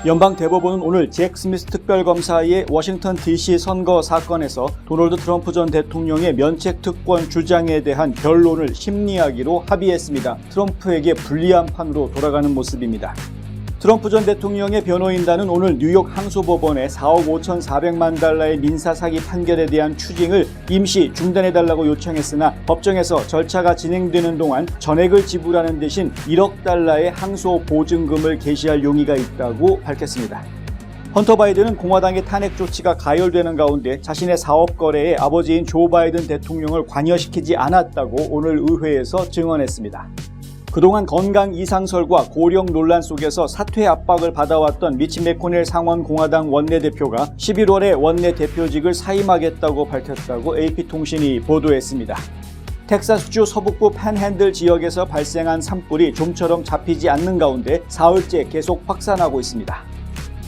연방 대법원은 오늘 잭 스미스 특별검사의 워싱턴 DC 선거 사건에서 도널드 트럼프 전 대통령의 면책 특권 주장에 대한 변론을 심리하기로 합의했습니다. 트럼프에게 불리한 판으로 돌아가는 모습입니다. 트럼프 전 대통령의 변호인단은 오늘 뉴욕 항소법원에 4억 5,400만 달러의 민사 사기 판결에 대한 추징을 임시 중단해달라고 요청했으나 법정에서 절차가 진행되는 동안 전액을 지불하는 대신 1억 달러의 항소 보증금을 개시할 용의가 있다고 밝혔습니다. 헌터 바이든은 공화당의 탄핵 조치가 가열되는 가운데 자신의 사업 거래에 아버지인 조 바이든 대통령을 관여시키지 않았다고 오늘 의회에서 증언했습니다. 그동안 건강 이상설과 고령 논란 속에서 사퇴 압박을 받아왔던 미치 매코넬 상원 공화당 원내대표가 11월에 원내대표직을 사임하겠다고 밝혔다고 AP통신이 보도했습니다. 텍사스주 서북부 팬핸들 지역에서 발생한 산불이 좀처럼 잡히지 않는 가운데 사흘째 계속 확산하고 있습니다.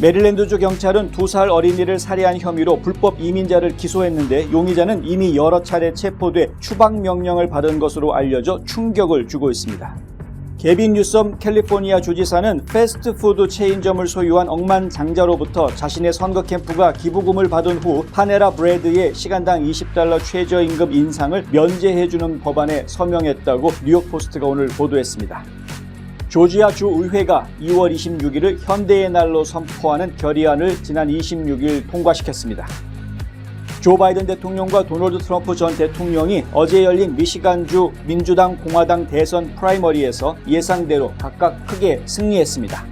메릴랜드주 경찰은 2살 어린이를 살해한 혐의로 불법 이민자를 기소했는데 용의자는 이미 여러 차례 체포돼 추방 명령을 받은 것으로 알려져 충격을 주고 있습니다. 게빈 뉴섬 캘리포니아 주지사는 패스트푸드 체인점을 소유한 억만장자로부터 자신의 선거 캠프가 기부금을 받은 후 파네라 브레드의 시간당 $20 최저임금 인상을 면제해주는 법안에 서명했다고 뉴욕포스트가 오늘 보도했습니다. 조지아 주의회가 2월 26일을 현대의 날로 선포하는 결의안을 지난 26일 통과시켰습니다. 조 바이든 대통령과 도널드 트럼프 전 대통령이 어제 열린 미시간주 민주당 공화당 대선 프라이머리에서 예상대로 각각 크게 승리했습니다.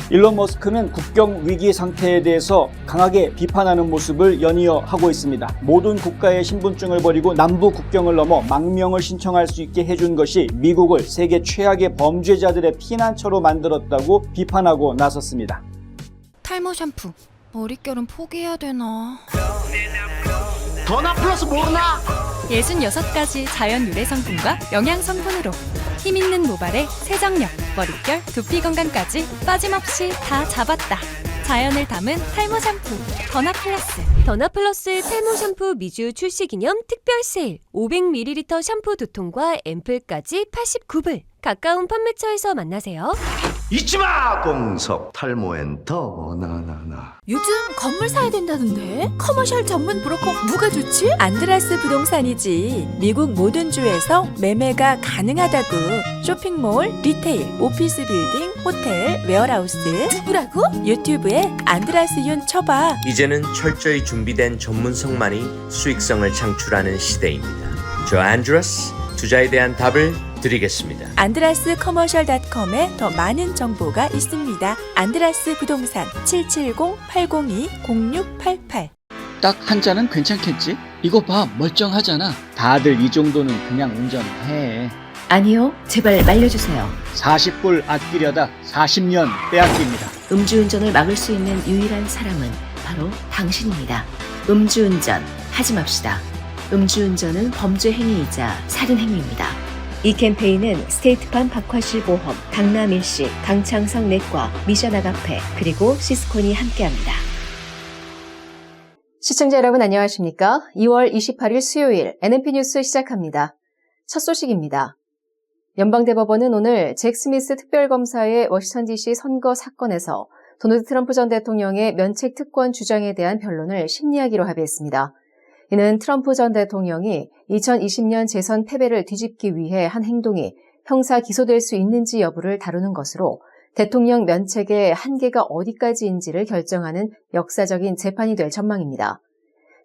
일론 머스크는 국경 위기 상태에 대해서 강하게 비판하는 모습을 연이어 하고 있습니다. 모든 국가의 신분증을 버리고 남부 국경을 넘어 망명을 신청할 수 있게 해준 것이 미국을 세계 최악의 범죄자들의 피난처로 만들었다고 비판하고 나섰습니다. 탈모 샴푸, 머릿결은 포기해야 되나? 더나 플러스 모르나? 66가지 자연 유래 성분과 영양 성분으로 힘있는 모발에 세정력, 머릿결, 두피 건강까지 빠짐없이 다 잡았다. 자연을 담은 탈모 샴푸 더나 플러스. 더나 플러스 탈모 샴푸 미주 출시 기념 특별 세일 500ml 샴푸 2통과 앰플까지 89불. 가까운 판매처에서 만나세요. 잊지마! 공석 탈모엔 더 나나나. 요즘 건물 사야 된다는데? 커머셜 전문 브로커 누가 좋지? 안드라스 부동산이지. 미국 모든 주에서 매매가 가능하다고. 쇼핑몰, 리테일, 오피스 빌딩, 호텔, 웨어하우스. 누구라고? 유튜브에 안드라스 윤 쳐봐. 이제는 철저히 준비된 전문성만이 수익성을 창출하는 시대입니다. 저 안드라스, 투자에 대한 답을 드리겠습니다. 안드라스 커머셜.com에 더 많은 정보가 있습니다. 안드라스 부동산 770-802-0688. 딱 한 잔은 괜찮겠지? 이거 봐, 멀쩡하잖아. 다들 이 정도는 그냥 운전해. 아니요, 제발 말려주세요. 40불 아끼려다 40년 빼앗깁니다. 음주운전을 막을 수 있는 유일한 사람은 바로 당신입니다. 음주운전 하지 맙시다. 음주운전은 범죄 행위이자 살인 행위입니다. 이 캠페인은 스테이트팜 박화실 보험, 강남 일시, 강창성 내과, 미션 아가페, 그리고 시스콘이 함께합니다. 시청자 여러분 안녕하십니까? 2월 28일 수요일 NNP 뉴스 시작합니다. 첫 소식입니다. 연방대법원은 오늘 잭 스미스 특별검사의 워싱턴 DC 선거 사건에서 도널드 트럼프 전 대통령의 면책 특권 주장에 대한 변론을 심리하기로 합의했습니다. 이는 트럼프 전 대통령이 2020년 재선 패배를 뒤집기 위해 한 행동이 형사 기소될 수 있는지 여부를 다루는 것으로 대통령 면책의 한계가 어디까지인지를 결정하는 역사적인 재판이 될 전망입니다.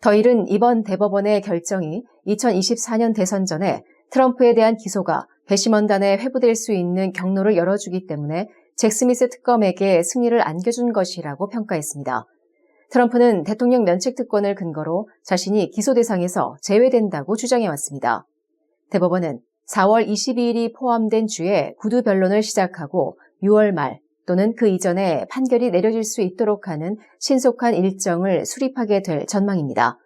더일은 이번 대법원의 결정이 2024년 대선 전에 트럼프에 대한 기소가 배심원단에 회부될 수 있는 경로를 열어주기 때문에 잭 스미스 특검에게 승리를 안겨준 것이라고 평가했습니다. 트럼프는 대통령 면책 특권을 근거로 자신이 기소 대상에서 제외된다고 주장해왔습니다. 대법원은 4월 22일이 포함된 주에 구두 변론을 시작하고 6월 말 또는 그 이전에 판결이 내려질 수 있도록 하는 신속한 일정을 수립하게 될 전망입니다.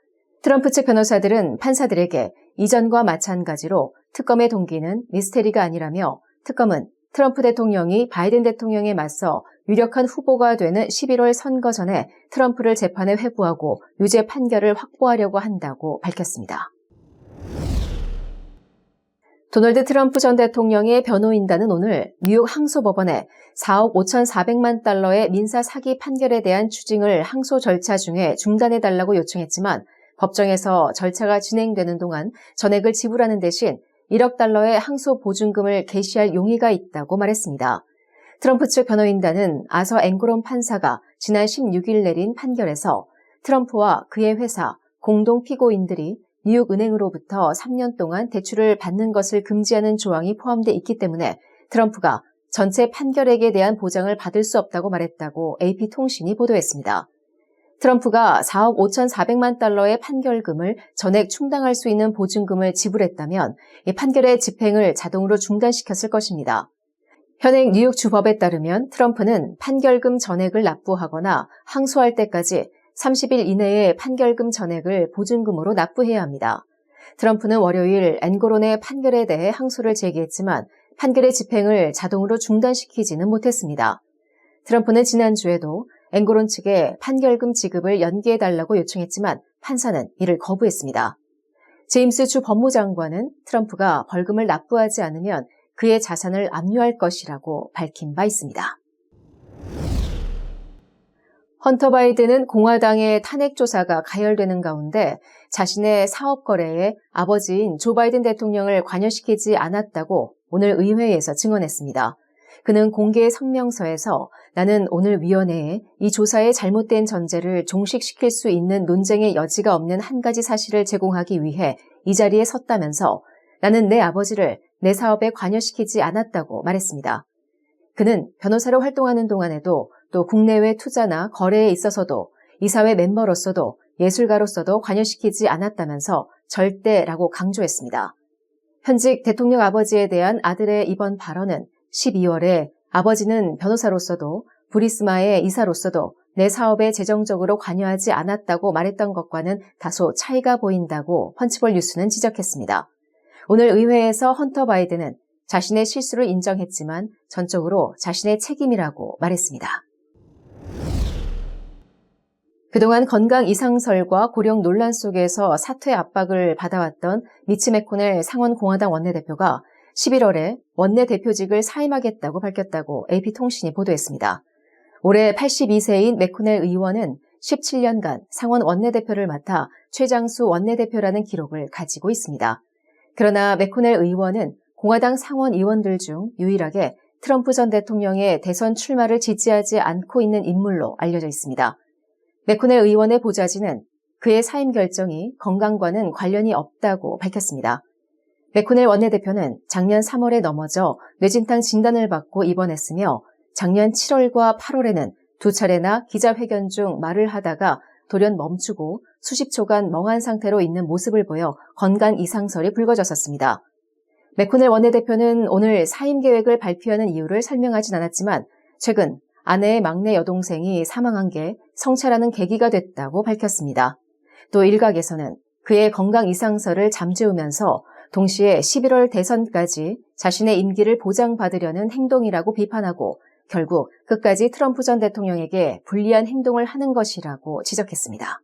트럼프 측 변호사들은 판사들에게 이전과 마찬가지로 특검의 동기는 미스테리가 아니라며 특검은 트럼프 대통령이 바이든 대통령에 맞서 유력한 후보가 되는 11월 선거 전에 트럼프를 재판에 회부하고 유죄 판결을 확보하려고 한다고 밝혔습니다. 도널드 트럼프 전 대통령의 변호인단은 오늘 뉴욕 항소법원에 4억 5,400만 달러의 민사 사기 판결에 대한 추징을 항소 절차 중에 중단해달라고 요청했지만 법정에서 절차가 진행되는 동안 전액을 지불하는 대신 1억 달러의 항소 보증금을 개시할 용의가 있다고 말했습니다. 트럼프 측 변호인단은 아서 앵고론 판사가 지난 16일 내린 판결에서 트럼프와 그의 회사, 공동 피고인들이 뉴욕은행으로부터 3년 동안 대출을 받는 것을 금지하는 조항이 포함되어 있기 때문에 트럼프가 전체 판결액에 대한 보장을 받을 수 없다고 말했다고 AP통신이 보도했습니다. 트럼프가 4억 5,400만 달러의 판결금을 전액 충당할 수 있는 보증금을 지불했다면 이 판결의 집행을 자동으로 중단시켰을 것입니다. 현행 뉴욕 주법에 따르면 트럼프는 판결금 전액을 납부하거나 항소할 때까지 30일 이내에 판결금 전액을 보증금으로 납부해야 합니다. 트럼프는 월요일 앵고론의 판결에 대해 항소를 제기했지만 판결의 집행을 자동으로 중단시키지는 못했습니다. 트럼프는 지난주에도 앵고론 측에 판결금 지급을 연기해달라고 요청했지만 판사는 이를 거부했습니다. 제임스 주 법무장관은 트럼프가 벌금을 납부하지 않으면 그의 자산을 압류할 것이라고 밝힌 바 있습니다. 헌터 바이든은 공화당의 탄핵 조사가 가열되는 가운데 자신의 사업 거래에 아버지인 조 바이든 대통령을 관여시키지 않았다고 오늘 의회에서 증언했습니다. 그는 공개 성명서에서 나는 오늘 위원회에 이 조사의 잘못된 전제를 종식시킬 수 있는 논쟁의 여지가 없는 한 가지 사실을 제공하기 위해 이 자리에 섰다면서 나는 내 아버지를 내 사업에 관여시키지 않았다고 말했습니다. 그는 변호사로 활동하는 동안에도 또 국내외 투자나 거래에 있어서도 이사회 멤버로서도 예술가로서도 관여시키지 않았다면서 절대라고 강조했습니다. 현직 대통령 아버지에 대한 아들의 이번 발언은 12월에 아버지는 변호사로서도 부리스마의 이사로서도 내 사업에 재정적으로 관여하지 않았다고 말했던 것과는 다소 차이가 보인다고 펀치볼 뉴스는 지적했습니다. 오늘 의회에서 헌터 바이든은 자신의 실수를 인정했지만 전적으로 자신의 책임이라고 말했습니다. 그동안 건강 이상설과 고령 논란 속에서 사퇴 압박을 받아왔던 미치 매코넬 상원 공화당 원내대표가 11월에 원내대표직을 사임하겠다고 밝혔다고 AP통신이 보도했습니다. 올해 82세인 매코넬 의원은 17년간 상원 원내대표를 맡아 최장수 원내대표라는 기록을 가지고 있습니다. 그러나 매코넬 의원은 공화당 상원 의원들 중 유일하게 트럼프 전 대통령의 대선 출마를 지지하지 않고 있는 인물로 알려져 있습니다. 매코넬 의원의 보좌진은 그의 사임 결정이 건강과는 관련이 없다고 밝혔습니다. 매코넬 원내대표는 작년 3월에 넘어져 뇌진탕 진단을 받고 입원했으며 작년 7월과 8월에는 두 차례나 기자회견 중 말을 하다가 돌연 멈추고 수십 초간 멍한 상태로 있는 모습을 보여 건강 이상설이 불거졌었습니다. 매코넬 원내대표는 오늘 사임 계획을 발표하는 이유를 설명하진 않았지만 최근 아내의 막내 여동생이 사망한 게 성찰하는 계기가 됐다고 밝혔습니다. 또 일각에서는 그의 건강 이상설을 잠재우면서 동시에 11월 대선까지 자신의 임기를 보장받으려는 행동이라고 비판하고 결국 끝까지 트럼프 전 대통령에게 불리한 행동을 하는 것이라고 지적했습니다.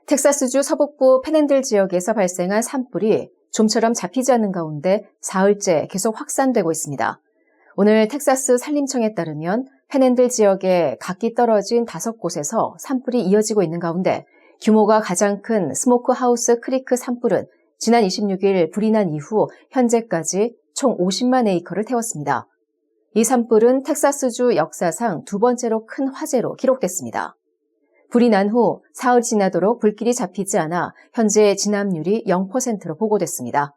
텍사스주 서북부 페넨들 지역에서 발생한 산불이 좀처럼 잡히지 않는 가운데 사흘째 계속 확산되고 있습니다. 오늘 텍사스 산림청에 따르면 페넨들 지역에 각기 떨어진 5곳에서 산불이 이어지고 있는 가운데 규모가 가장 큰 스모크 하우스 크리크 산불은 지난 26일 불이 난 이후 현재까지 총 50만 에이커를 태웠습니다. 이 산불은 텍사스주 역사상 두 번째로 큰 화재로 기록됐습니다. 불이 난 후 사흘 지나도록 불길이 잡히지 않아 현재 진압률이 0%로 보고됐습니다.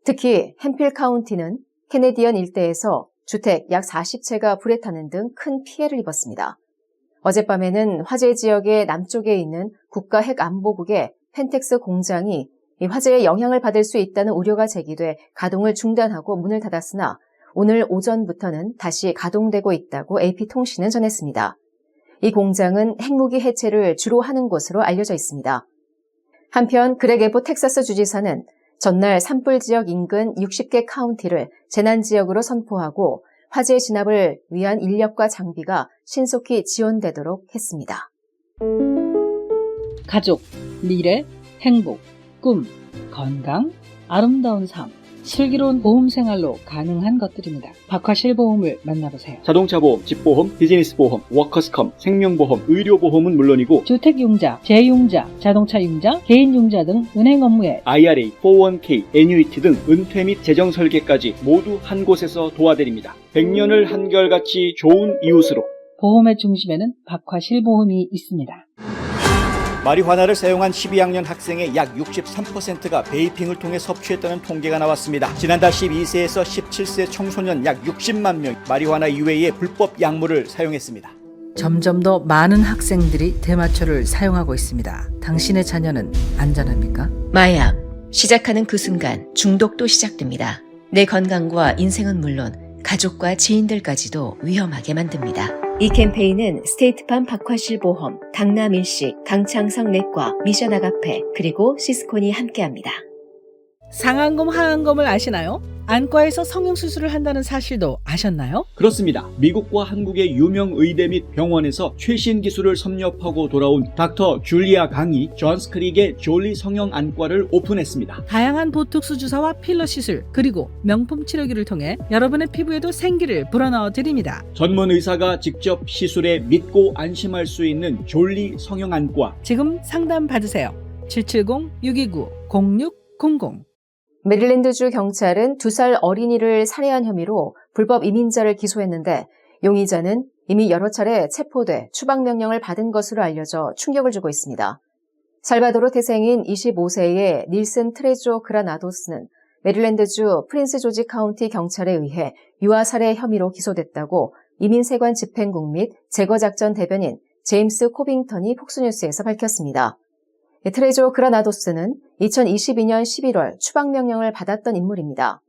특히 햄필 카운티는 캐네디언 일대에서 주택 약 40채가 불에 타는 등 큰 피해를 입었습니다. 어젯밤에는 화재 지역의 남쪽에 있는 국가핵안보국의 펜텍스 공장이 이 화재의 영향을 받을 수 있다는 우려가 제기돼 가동을 중단하고 문을 닫았으나 오늘 오전부터는 다시 가동되고 있다고 AP통신은 전했습니다. 이 공장은 핵무기 해체를 주로 하는 곳으로 알려져 있습니다. 한편 그렉 에봇 텍사스 주지사는 전날 산불 지역 인근 60개 카운티를 재난지역으로 선포하고 화재 진압을 위한 인력과 장비가 신속히 지원되도록 했습니다. 가족, 미래, 행복, 꿈, 건강, 아름다운 삶, 슬기로운 보험 생활로 가능한 것들입니다. 박화실보험을 만나보세요. 자동차 보험, 집보험, 비즈니스 보험, 워커스컴, 생명보험, 의료보험은 물론이고 주택융자, 재융자, 자동차융자, 개인융자 등 은행 업무에 IRA, 401k, 애뉴이티 등 은퇴 및 재정 설계까지 모두 한 곳에서 도와드립니다. 100년을 한결같이 좋은 이웃으로. 보험의 중심에는 박화실보험이 있습니다. 마리화나를 사용한 12학년 학생의 약 63%가 베이핑을 통해 섭취했다는 통계가 나왔습니다. 지난달 12세에서 17세 청소년 약 60만 명 마리화나 이외의 불법 약물을 사용했습니다. 점점 더 많은 학생들이 대마초를 사용하고 있습니다. 당신의 자녀는 안전합니까? 마약. 시작하는 그 순간 중독도 시작됩니다. 내 건강과 인생은 물론 가족과 지인들까지도 위험하게 만듭니다. 이 캠페인은 스테이트팜 박화실보험, 강남일식, 강창성 내과, 미션 아가페, 그리고 시스콘이 함께합니다. 상안검, 하안검을 아시나요? 안과에서 성형수술을 한다는 사실도 아셨나요? 그렇습니다. 미국과 한국의 유명 의대 및 병원에서 최신 기술을 섭렵하고 돌아온 닥터 줄리아 강이 존스크릭의 졸리 성형 안과를 오픈했습니다. 다양한 보톡스 주사와 필러 시술, 그리고 명품 치료기를 통해 여러분의 피부에도 생기를 불어넣어 드립니다. 전문 의사가 직접 시술에 믿고 안심할 수 있는 졸리 성형 안과. 지금 상담 받으세요. 770-629-0600. 메릴랜드주 경찰은 2살 어린이를 살해한 혐의로 불법 이민자를 기소했는데 용의자는 이미 여러 차례 체포돼 추방명령을 받은 것으로 알려져 충격을 주고 있습니다. 살바도르 태생인 25세의 닐슨 트레조 그라나도스는 메릴랜드주 프린스 조지 카운티 경찰에 의해 유아 살해 혐의로 기소됐다고 이민세관 집행국 및 제거작전 대변인 제임스 코빙턴이 폭스뉴스에서 밝혔습니다. 트레조 그라나도스는 2022년 11월 추방명령을 받았던 인물입니다.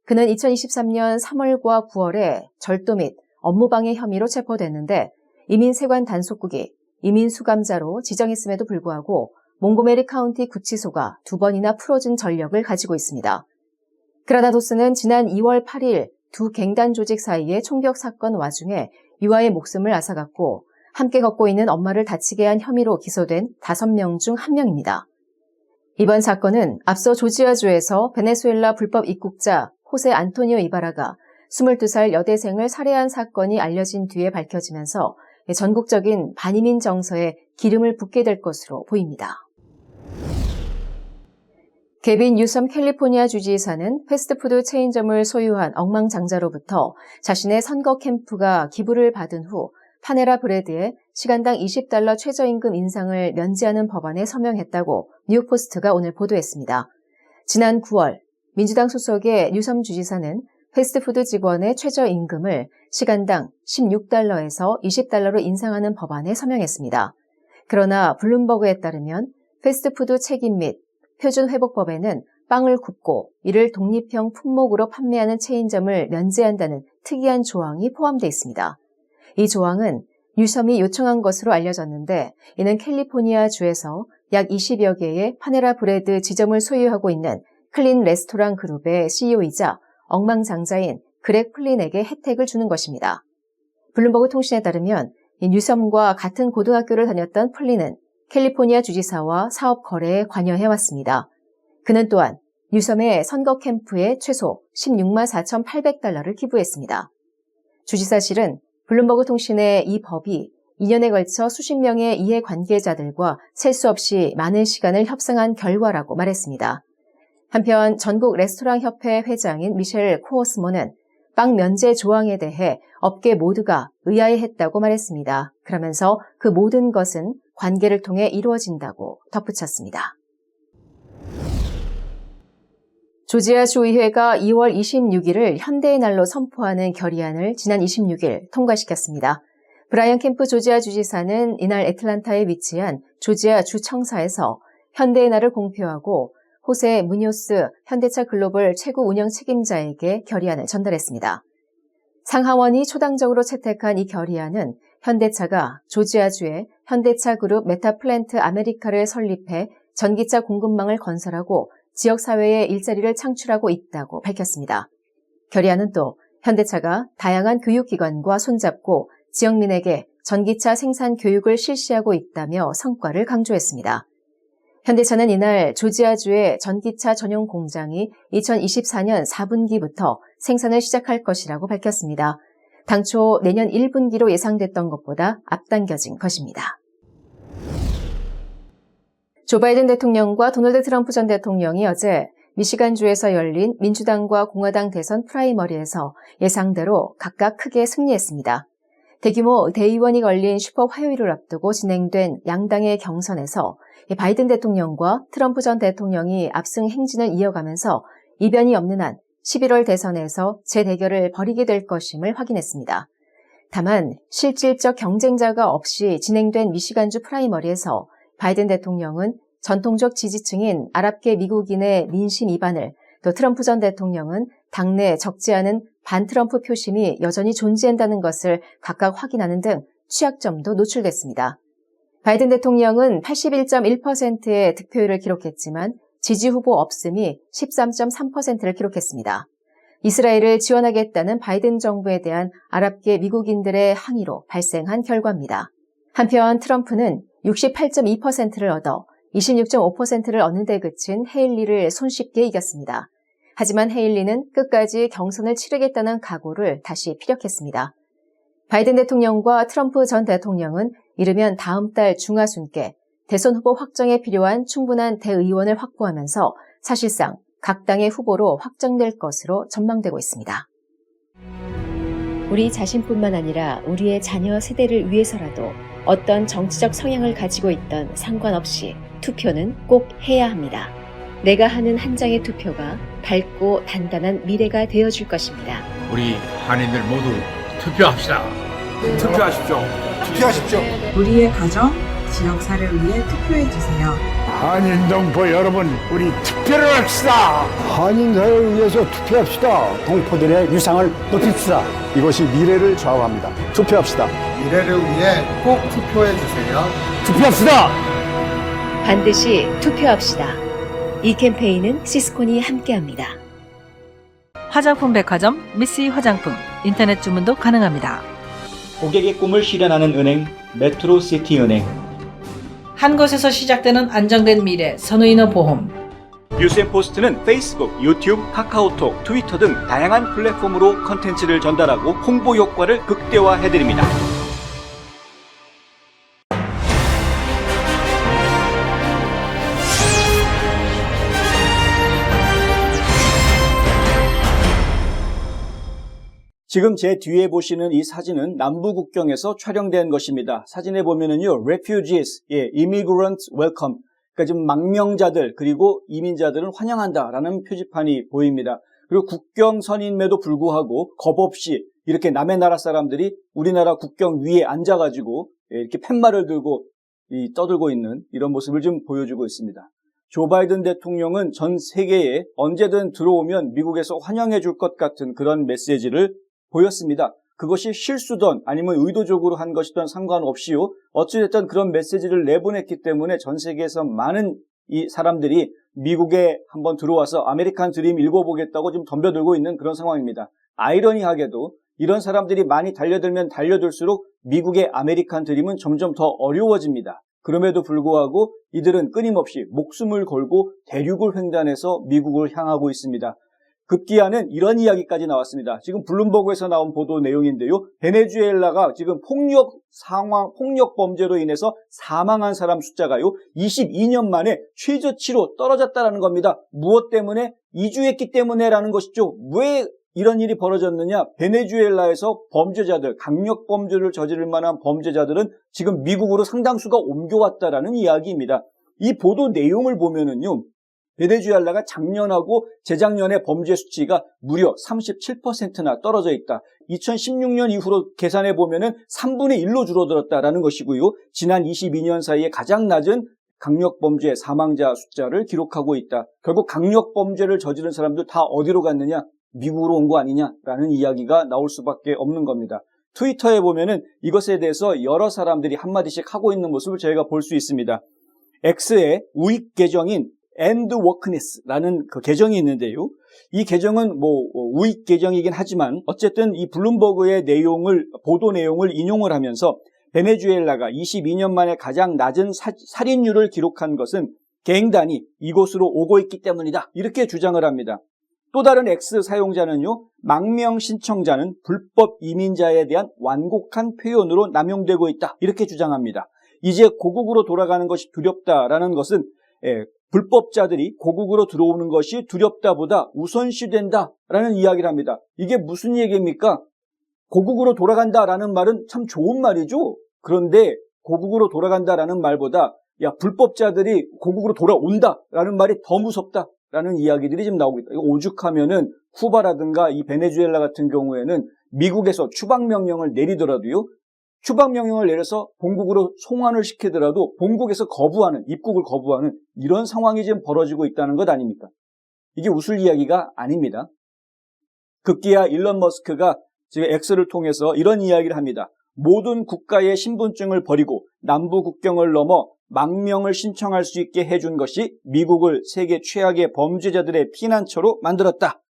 그는 2023년 3월과 9월에 절도 및 업무방해 혐의로 체포됐는데 이민세관 단속국이 이민수감자로 지정했음에도 불구하고 몽고메리 카운티 구치소가 2번이나 풀어준 전력을 가지고 있습니다. 그라나도스는 지난 2월 8일 두 갱단 조직 사이의 총격 사건 와중에 유아의 목숨을 앗아갔고 함께 걷고 있는 엄마를 다치게 한 혐의로 기소된 5명 중 1명입니다. 이번 사건은 앞서 조지아주에서 베네수엘라 불법 입국자 호세 안토니오 이바라가 22살 여대생을 살해한 사건이 알려진 뒤에 밝혀지면서 전국적인 반이민 정서에 기름을 붓게 될 것으로 보입니다. 개빈 뉴섬 캘리포니아 주지사는 패스트푸드 체인점을 소유한 억망장자로부터 자신의 선거 캠프가 기부를 받은 후 파네라 브레드에 시간당 $20 최저임금 인상을 면제하는 법안에 서명했다고 뉴욕포스트가 오늘 보도했습니다. 지난 9월 민주당 소속의 뉴섬 주지사는 패스트푸드 직원의 최저임금을 시간당 $16에서 $20로 인상하는 법안에 서명했습니다. 그러나 블룸버그에 따르면 패스트푸드 책임 및 표준회복법에는 빵을 굽고 이를 독립형 품목으로 판매하는 체인점을 면제한다는 특이한 조항이 포함되어 있습니다. 이 조항은 뉴섬이 요청한 것으로 알려졌는데 이는 캘리포니아 주에서 약 20여 개의 파네라 브레드 지점을 소유하고 있는 클린 레스토랑 그룹의 CEO이자 억망장자인 그렉 플린에게 혜택을 주는 것입니다. 블룸버그 통신에 따르면 이 뉴섬과 같은 고등학교를 다녔던 플린은 캘리포니아 주지사와 사업 거래에 관여해왔습니다. 그는 또한 뉴섬의 선거 캠프에 최소 $164,800를 기부했습니다. 주지사실은 블룸버그 통신의 이 법이 2년에 걸쳐 수십 명의 이해관계자들과 셀 수 없이 많은 시간을 협상한 결과라고 말했습니다. 한편 전국 레스토랑협회 회장인 미셸 코어스모는 빵 면제 조항에 대해 업계 모두가 의아해했다고 말했습니다. 그러면서 그 모든 것은 관계를 통해 이루어진다고 덧붙였습니다. 조지아주 의회가 2월 26일을 현대의 날로 선포하는 결의안을 지난 26일 통과시켰습니다. 브라이언 캠프 조지아 주지사는 이날 애틀란타에 위치한 조지아 주청사에서 현대의 날을 공표하고 호세 무뇨스 현대차 글로벌 최고 운영 책임자에게 결의안을 전달했습니다. 상하원이 초당적으로 채택한 이 결의안은 현대차가 조지아주에 현대차 그룹 메타플랜트 아메리카를 설립해 전기차 공급망을 건설하고 지역사회에 일자리를 창출하고 있다고 밝혔습니다. 결의안은 또 현대차가 다양한 교육기관과 손잡고 지역민에게 전기차 생산 교육을 실시하고 있다며 성과를 강조했습니다. 현대차는 이날 조지아주의 전기차 전용 공장이 2024년 4분기부터 생산을 시작할 것이라고 밝혔습니다. 당초 내년 1분기로 예상됐던 것보다 앞당겨진 것입니다. 조 바이든 대통령과 도널드 트럼프 전 대통령이 어제 미시간주에서 열린 민주당과 공화당 대선 프라이머리에서 예상대로 각각 크게 승리했습니다. 대규모 대의원이 걸린 슈퍼 화요일을 앞두고 진행된 양당의 경선에서 바이든 대통령과 트럼프 전 대통령이 압승 행진을 이어가면서 이변이 없는 한 11월 대선에서 재대결을 벌이게 될 것임을 확인했습니다. 다만 실질적 경쟁자가 없이 진행된 미시간주 프라이머리에서 바이든 대통령은 전통적 지지층인 아랍계 미국인의 민심 이반을, 또 트럼프 전 대통령은 당내 적지 않은 반트럼프 표심이 여전히 존재한다는 것을 각각 확인하는 등 취약점도 노출됐습니다. 바이든 대통령은 81.1%의 득표율을 기록했지만 지지 후보 없음이 13.3%를 기록했습니다. 이스라엘을 지원하겠다는 바이든 정부에 대한 아랍계 미국인들의 항의로 발생한 결과입니다. 한편 트럼프는 68.2%를 얻어 26.5%를 얻는 데 그친 헤일리를 손쉽게 이겼습니다. 하지만 헤일리는 끝까지 경선을 치르겠다는 각오를 다시 피력했습니다. 바이든 대통령과 트럼프 전 대통령은 이르면 다음 달 중하순께 대선 후보 확정에 필요한 충분한 대의원을 확보하면서 사실상 각 당의 후보로 확정될 것으로 전망되고 있습니다. 우리 자신뿐만 아니라 우리의 자녀 세대를 위해서라도 어떤 정치적 성향을 가지고 있던 상관없이 투표는 꼭 해야 합니다. 내가 하는 한 장의 투표가 밝고 단단한 미래가 되어줄 것입니다. 우리 한인들 모두 투표합시다. 투표하십시오. 투표하십시오. 우리의 가정, 지역사를 위해 투표해주세요. 한인 동포 여러분, 우리 투표를 합시다. 한인사회를 위해서 투표합시다. 동포들의 위상을 높입시다. 이것이 미래를 좌우합니다. 투표합시다. 미래를 위해 꼭 투표해주세요. 투표합시다. 반드시 투표합시다. 이 캠페인은 시스콘이 함께합니다. 화장품 백화점 미쓰 화장품 인터넷 주문도 가능합니다. 고객의 꿈을 실현하는 은행 메트로시티은행. 한 곳에서 시작되는 안정된 미래 선우인어 보험. 뉴스앤포스트는 페이스북, 유튜브, 카카오톡, 트위터 등 다양한 플랫폼으로 컨텐츠를 전달하고 홍보 효과를 극대화해드립니다. 지금 제 뒤에 보시는 이 사진은 남부 국경에서 촬영된 것입니다. 사진에 보면은요, refugees, immigrants welcome. 그러니까 지금 망명자들 그리고 이민자들은 환영한다라는 표지판이 보입니다. 그리고 국경선임에도 불구하고 겁 없이 이렇게 남의 나라 사람들이 우리나라 국경 위에 앉아가지고 이렇게 팻말을 들고 떠들고 있는 이런 모습을 좀 보여주고 있습니다. 조 바이든 대통령은 전 세계에 언제든 들어오면 미국에서 환영해 줄 것 같은 그런 메시지를 보였습니다. 그것이 실수든 아니면 의도적으로 한 것이든 상관없이요. 어찌됐든 그런 메시지를 내보냈기 때문에 전 세계에서 많은 이 사람들이 미국에 한번 들어와서 아메리칸 드림 읽어보겠다고 좀 덤벼들고 있는 그런 상황입니다. 아이러니하게도 이런 사람들이 많이 달려들면 달려들수록 미국의 아메리칸 드림은 점점 더 어려워집니다. 그럼에도 불구하고 이들은 끊임없이 목숨을 걸고 대륙을 횡단해서 미국을 향하고 있습니다. 급기야는 이런 이야기까지 나왔습니다. 지금 블룸버그에서 나온 보도 내용인데요. 베네수엘라가 지금 폭력 범죄로 인해서 사망한 사람 숫자가요, 22년 만에 최저치로 떨어졌다는 겁니다. 무엇 때문에? 이주했기 때문에라는 것이죠. 왜 이런 일이 벌어졌느냐? 베네수엘라에서 범죄자들, 강력 범죄를 저지를 만한 범죄자들은 지금 미국으로 상당수가 옮겨왔다라는 이야기입니다. 이 보도 내용을 보면은요, 베네수엘라가 작년하고 재작년의 범죄 수치가 무려 37%나 떨어져 있다. 2016년 이후로 계산해 보면은 3분의 1로 줄어들었다라는 것이고요. 지난 22년 사이에 가장 낮은 강력범죄 사망자 숫자를 기록하고 있다. 결국 강력범죄를 저지른 사람들 다 어디로 갔느냐? 미국으로 온 거 아니냐라는 이야기가 나올 수밖에 없는 겁니다. 트위터에 보면은 이것에 대해서 여러 사람들이 한마디씩 하고 있는 모습을 저희가 볼 수 있습니다. X의 우익 계정인 endworkness라는 그 계정이 있는데요. 이 계정은 우익 계정이긴 하지만 어쨌든 이 블룸버그의 보도 내용을 인용을 하면서 베네수엘라가 22년 만에 가장 낮은 살인율을 기록한 것은 갱단이 이곳으로 오고 있기 때문이다. 이렇게 주장을 합니다. 또 다른 X 사용자는요, 망명 신청자는 불법 이민자에 대한 완곡한 표현으로 남용되고 있다. 이렇게 주장합니다. 이제 고국으로 돌아가는 것이 두렵다라는 것은 불법자들이 고국으로 들어오는 것이 두렵다보다 우선시된다라는 이야기를 합니다. 이게 무슨 얘기입니까? 고국으로 돌아간다라는 말은 참 좋은 말이죠. 그런데 고국으로 돌아간다라는 말보다 야, 불법자들이 고국으로 돌아온다라는 말이 더 무섭다라는 이야기들이 지금 나오고 있다. 이거 오죽하면은 쿠바라든가 이 베네수엘라 같은 경우에는 미국에서 추방명령을 내리더라도요, 추방명령을 내려서 본국으로 송환을 시키더라도 본국에서 입국을 거부하는 이런 상황이 지금 벌어지고 있다는 것 아닙니까? 이게 웃을 이야기가 아닙니다. 급기야 일론 머스크가 지금 X를 통해서 이런 이야기를 합니다. 모든 국가의 신분증을 버리고 남부 국경을 넘어 망명을 신청할 수 있게 해준 것이 미국을 세계 최악의 범죄자들의 피난처로 만들었다.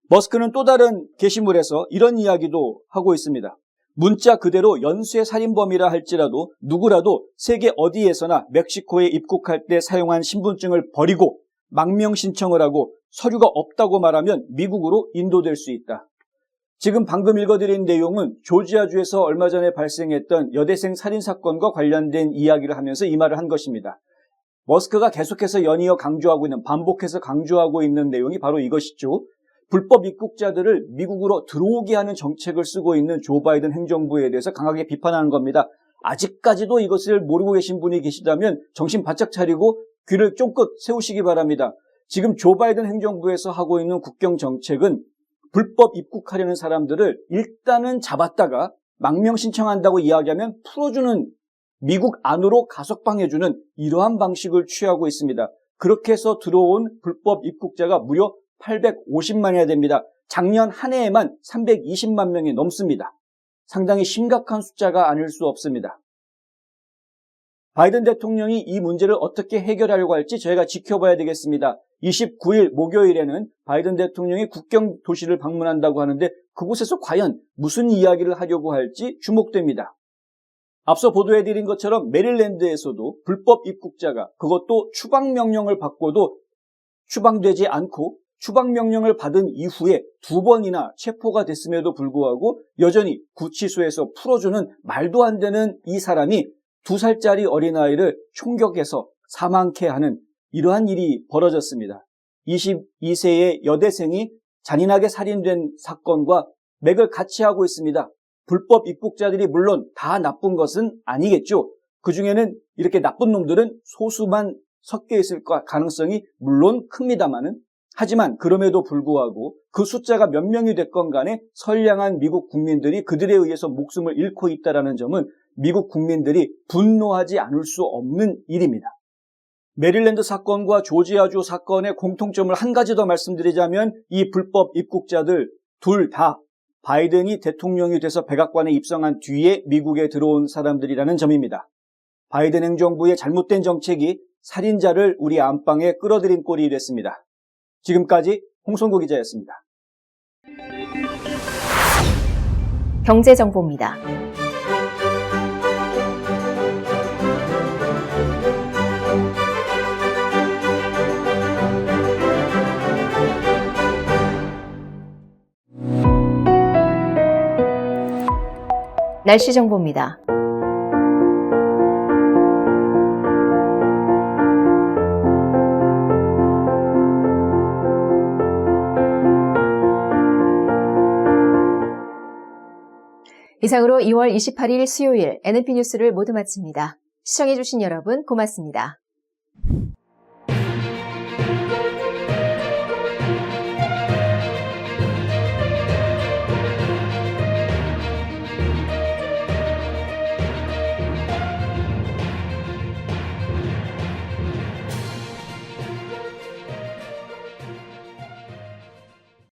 머스크는 또 다른 게시물에서 이런 이야기도 하고 있습니다. 문자 그대로 연쇄 살인범이라 할지라도 누구라도 세계 어디에서나 멕시코에 입국할 때 사용한 신분증을 버리고 망명 신청을 하고 서류가 없다고 말하면 미국으로 인도될 수 있다. 지금 방금 읽어드린 내용은 조지아주에서 얼마 전에 발생했던 여대생 살인사건과 관련된 이야기를 하면서 이 말을 한 것입니다. 머스크가 계속해서 반복해서 강조하고 있는 내용이 바로 이것이죠. 불법 입국자들을 미국으로 들어오게 하는 정책을 쓰고 있는 조 바이든 행정부에 대해서 강하게 비판하는 겁니다. 아직까지도 이것을 모르고 계신 분이 계시다면 정신 바짝 차리고 귀를 쫑긋 세우시기 바랍니다. 지금 조 바이든 행정부에서 하고 있는 국경 정책은 불법 입국하려는 사람들을 일단은 잡았다가 망명 신청한다고 이야기하면 풀어주는, 미국 안으로 가석방해주는 이러한 방식을 취하고 있습니다. 그렇게 해서 들어온 불법 입국자가 무려 850만이나 됩니다. 작년 한 해에만 320만 명이 넘습니다. 상당히 심각한 숫자가 아닐 수 없습니다. 바이든 대통령이 이 문제를 어떻게 해결하려고 할지 저희가 지켜봐야 되겠습니다. 29일 목요일에는 바이든 대통령이 국경 도시를 방문한다고 하는데 그곳에서 과연 무슨 이야기를 하려고 할지 주목됩니다. 앞서 보도해드린 것처럼 메릴랜드에서도 불법 입국자가 그것도 추방명령을 받고도 추방되지 않고 추방명령을 받은 이후에 2번이나 체포가 됐음에도 불구하고 여전히 구치소에서 풀어주는 말도 안 되는 이 사람이 2살짜리 어린아이를 총격해서 사망케 하는 이러한 일이 벌어졌습니다. 22세의 여대생이 잔인하게 살인된 사건과 맥을 같이 하고 있습니다. 불법 입국자들이 물론 다 나쁜 것은 아니겠죠. 그중에는 이렇게 나쁜 놈들은 소수만 섞여 있을 가능성이 물론 큽니다만은, 하지만 그럼에도 불구하고 그 숫자가 몇 명이 됐건 간에 선량한 미국 국민들이 그들에 의해서 목숨을 잃고 있다는 점은 미국 국민들이 분노하지 않을 수 없는 일입니다. 메릴랜드 사건과 조지아주 사건의 공통점을 한 가지 더 말씀드리자면 이 불법 입국자들 둘 다 바이든이 대통령이 돼서 백악관에 입성한 뒤에 미국에 들어온 사람들이라는 점입니다. 바이든 행정부의 잘못된 정책이 살인자를 우리 안방에 끌어들인 꼴이 됐습니다. 지금까지 홍성구 기자였습니다. 경제정보입니다. 날씨 정보입니다. 이상으로 2월 28일 수요일 NNP 뉴스를 모두 마칩니다. 시청해주신 여러분 고맙습니다.